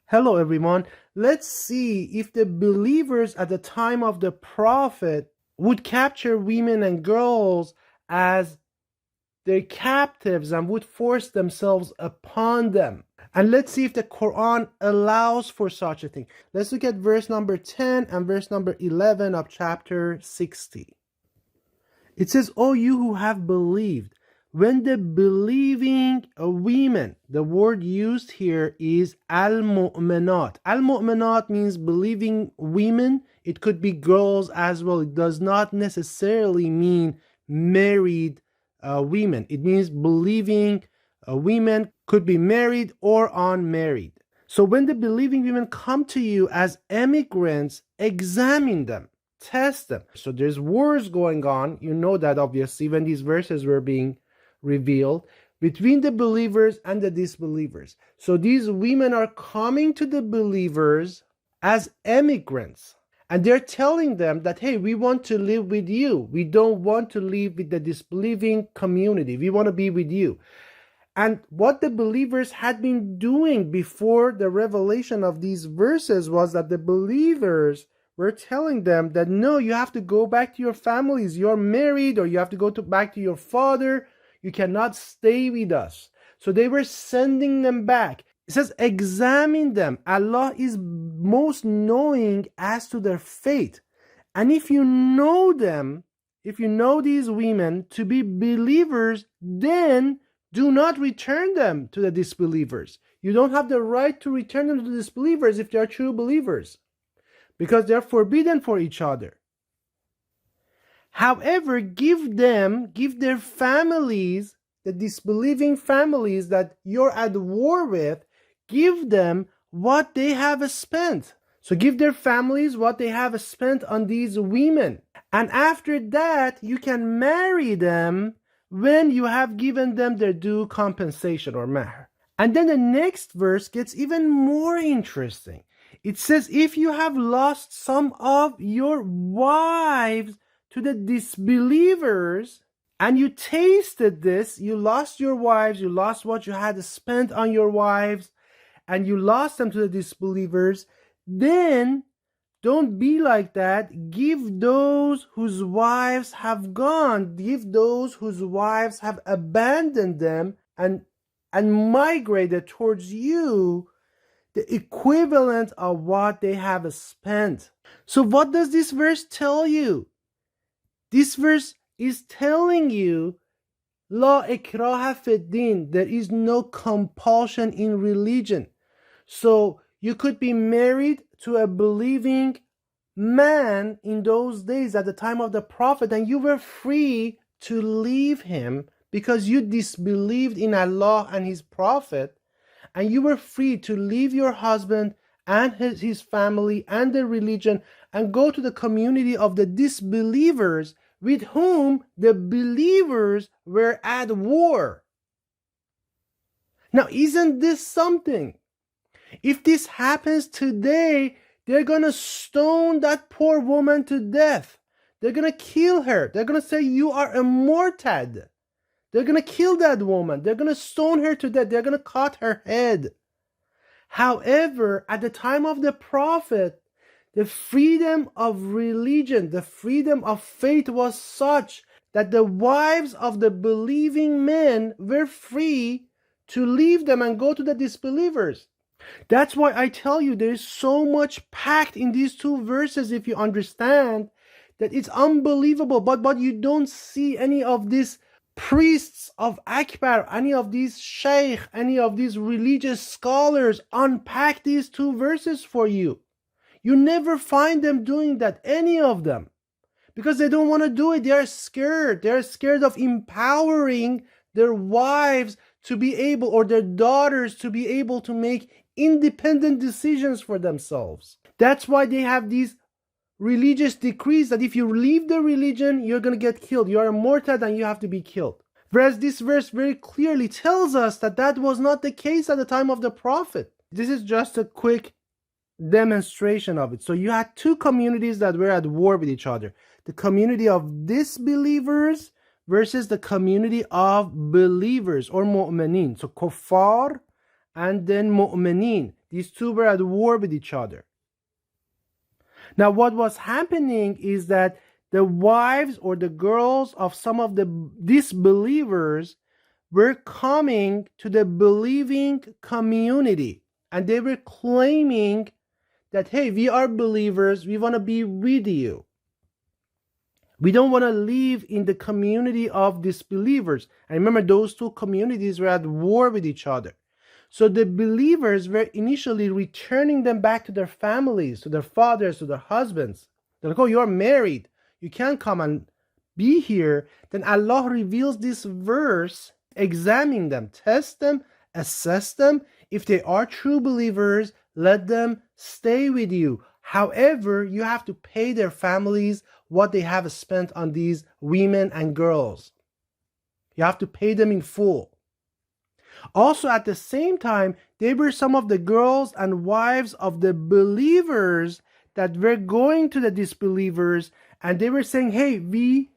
Hello, everyone. Let's see if the believers at the time of the prophet would capture women and girls as their captives and would force themselves upon them. And let's see if the Quran allows for such a thing. Let's look at verse number 10 and verse number 11 of chapter 60. It says, "O you who have believed, when the believing women," the word used here is al-mu'minat. Al-mu'minat means believing women. It could be girls as well. It does not necessarily mean married women. It means believing women, could be married or unmarried. So when the believing women come to you as immigrants, examine them. Test them. So there's wars going on. You know that obviously when these verses were being revealed between the believers and the disbelievers. So these women are coming to the believers as immigrants. And they're telling them that, hey, we want to live with you. We don't want to live with the disbelieving community. We want to be with you. And what the believers had been doing before the revelation of these verses was that the believers were telling them that, no, you have to go back to your families. You're married, or you have to go back to your father. You cannot stay with us. So they were sending them back. It says, examine them. Allah is most knowing as to their fate. And if you know them, if you know these women to be believers, then do not return them to the disbelievers. You don't have the right to return them to the disbelievers if they are true believers, because they're forbidden for each other. However, give their families, the disbelieving families that you're at war with, give them what they have spent. So give their families what they have spent on these women. And after that, you can marry them when you have given them their due compensation or mahr. And then the next verse gets even more interesting. It says, if you have lost some of your wives to the disbelievers, and you tasted this, you lost your wives, you lost what you had spent on your wives, and you lost them to the disbelievers, then don't be like that. Give those whose wives have gone, give those whose wives have abandoned them and migrated towards you, the equivalent of what they have spent. So what does this verse tell you? This verse is telling you, La ikraha fid din, there is no compulsion in religion. So you could be married to a believing man in those days at the time of the prophet, and you were free to leave him because you disbelieved in Allah and his prophet, and you were free to leave your husband and his family and the religion and go to the community of the disbelievers with whom the believers were at war. Now, isn't this something? If this happens today, they're going to stone that poor woman to death. They're going to kill her. They're going to say, you are a murtad. They're going to kill that woman. They're going to stone her to death. They're going to cut her head. However, at the time of the prophet, the freedom of religion, the freedom of faith was such that the wives of the believing men were free to leave them and go to the disbelievers. That's why I tell you there is so much packed in these two verses, if you understand, that it's unbelievable. But you don't see any of these priests of Akbar, any of these sheikh, any of these religious scholars unpack these two verses for you. You never find them doing that, any of them, because they don't want to do it. They are scared. They're scared of empowering their wives to be able, or their daughters to be able to make independent decisions for themselves. That's why they have these religious decrees that if you leave the religion, you're going to get killed. You are a murtad and you have to be killed. Whereas this verse very clearly tells us that that was not the case at the time of the prophet. This is just a quick demonstration of it. So you had two communities that were at war with each other. The community of disbelievers versus the community of believers or mu'mineen. So kuffar and then mu'mineen. These two were at war with each other. Now, what was happening is that the wives or the girls of some of the disbelievers were coming to the believing community, and they were claiming that, hey, we are believers, we want to be with you. We don't want to live in the community of disbelievers. And remember, those two communities were at war with each other. So the believers were initially returning them back to their families, to their fathers, to their husbands. They're like, oh, you're married, you can't come and be here. Then Allah reveals this verse, examine them, test them, assess them. If they are true believers, let them stay with you. However, you have to pay their families what they have spent on these women and girls. You have to pay them in full. Also, at the same time, they were some of the girls and wives of the believers that were going to the disbelievers, and they were saying, hey, we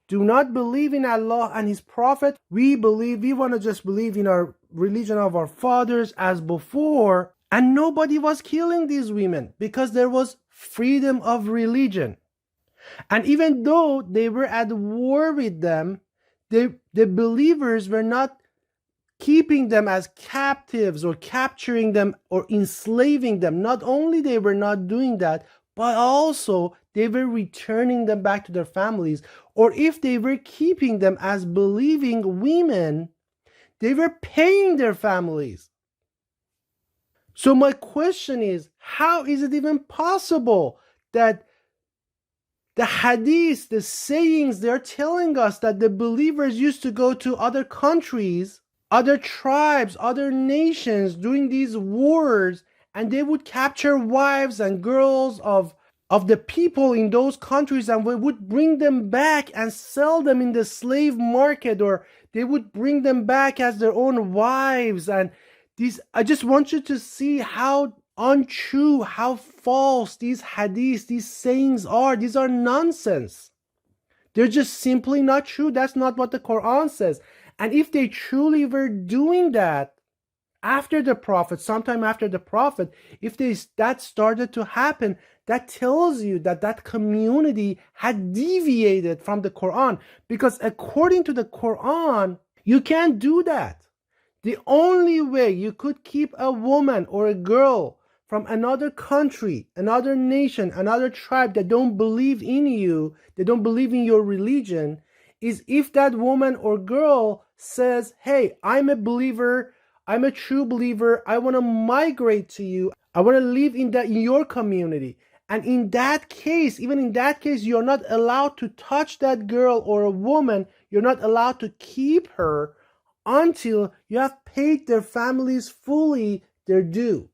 do not believe in Allah and His Prophet. We want to just believe in our religion of our fathers as before. And nobody was killing these women because there was freedom of religion. And even though they were at war with them, the believers were not keeping them as captives or capturing them or enslaving them. Not only they were not doing that, but also they were returning them back to their families. Or if they were keeping them as believing women, they were paying their families. So my question is, how is it even possible that the hadith, the sayings, they're telling us that the believers used to go to other countries, other tribes, other nations during these wars, and they would capture wives and girls of the people in those countries, and we would bring them back and sell them in the slave market, or they would bring them back as their own wives. And these, I just want you to see how untrue, how false these hadiths, these sayings are. These are nonsense. They're just simply not true. That's not what the Quran says. And if they truly were doing that after the Prophet, sometime after the Prophet, if that started to happen, that tells you that that community had deviated from the Quran. Because according to the Quran, you can't do that. The only way you could keep a woman or a girl from another country, another nation, another tribe that don't believe in you, they don't believe in your religion, is if that woman or girl says, hey, I'm a believer, I'm a true believer, I want to migrate to you, I want to live in your community. And in that case, even in that case, you're not allowed to touch that girl or a woman, you're not allowed to keep her until you have paid their families fully their due.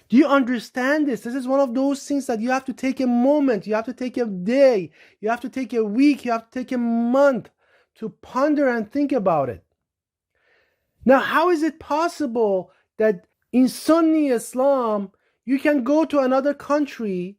Do you understand this? This is one of those things that you have to take a moment, you have to take a day, you have to take a week, you have to take a month to ponder and think about it. Now, how is it possible that in Sunni Islam, you can go to another country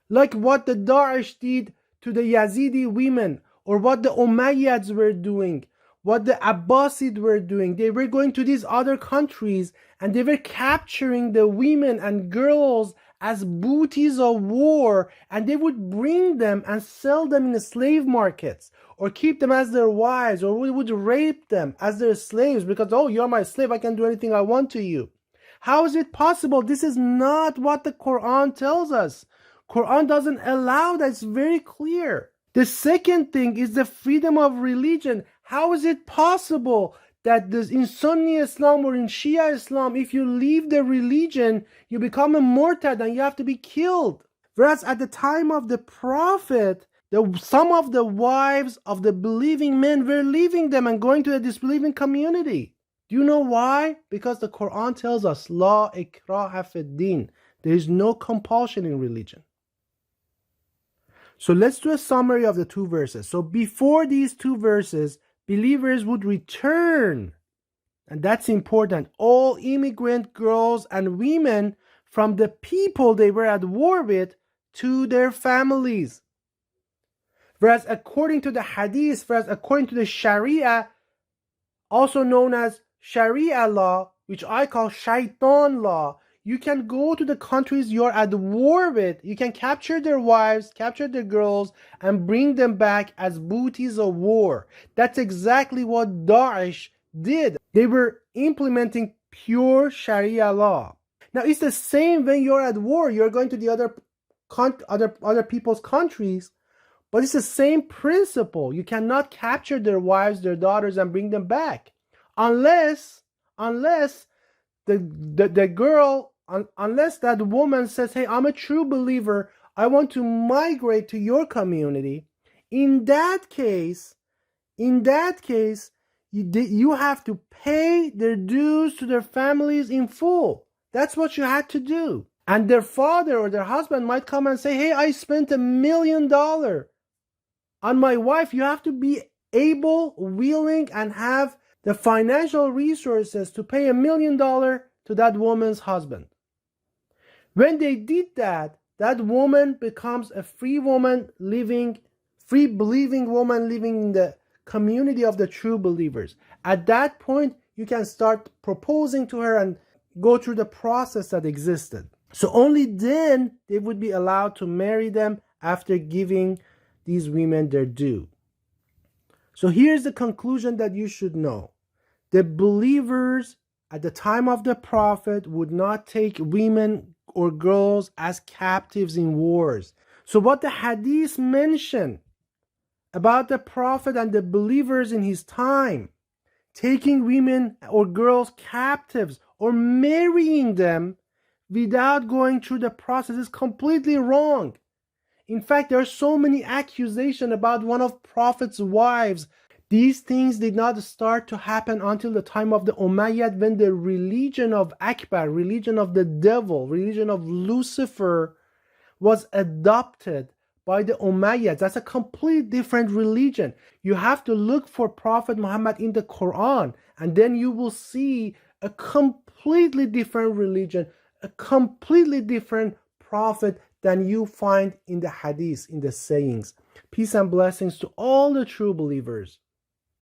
like what the Daesh did to the Yazidi women, or what the Umayyads were doing, what the Abbasid were doing? They were going to these other countries and they were capturing the women and girls as booties of war, and they would bring them and sell them in the slave markets, or keep them as their wives, or we would rape them as their slaves because, oh, you're my slave, I can do anything I want to you. How is it possible? This is not what the Quran tells us. Quran doesn't allow that. It's very clear. The second thing is the freedom of religion. How is it possible that in Sunni Islam or in Shia Islam, if you leave the religion, you become a murtad and you have to be killed? Whereas at the time of the Prophet, some of the wives of the believing men were leaving them and going to the disbelieving community. Do you know why? Because the Quran tells us, La ikraha fid din. There is no compulsion in religion. So let's do a summary of the two verses. So before these two verses, believers would return, and that's important, all immigrant girls and women from the people they were at war with to their families. Whereas according to the hadith, whereas according to the Sharia, also known as Sharia law, which I call shaitan law. You can go to the countries you're at war with. You can capture their wives, capture their girls, and bring them back as booties of war. That's exactly what Daesh did. They were implementing pure Sharia law. Now it's the same when you're at war. You're going to the other people's countries, but it's the same principle. You cannot capture their wives, their daughters, and bring them back, unless the girl, unless that woman says, "Hey, I'm a true believer. I want to migrate to your community." In that case, you have to pay their dues to their families in full. That's what you had to do. And their father or their husband might come and say, "Hey, I spent $1 million on my wife." You have to be able, willing, and have the financial resources to pay $1 million to that woman's husband. When they did that, that woman becomes a free woman living, free believing woman living in the community of the true believers. At that point, you can start proposing to her and go through the process that existed. So only then they would be allowed to marry them after giving these women their due. So here's the conclusion that you should know. The believers at the time of the Prophet would not take women or girls as captives in wars. So what the hadith mention about the Prophet and the believers in his time taking women or girls captives or marrying them without going through the process is completely wrong. In fact, there are so many accusations about one of Prophet's wives. These things did not start to happen until the time of the Umayyad, when the religion of Akbar, religion of the devil, religion of Lucifer was adopted by the Umayyads. That's a complete different religion. You have to look for Prophet Muhammad in the Quran, and then you will see a completely different religion, a completely different prophet than you find in the hadith, in the sayings. Peace and blessings to all the true believers.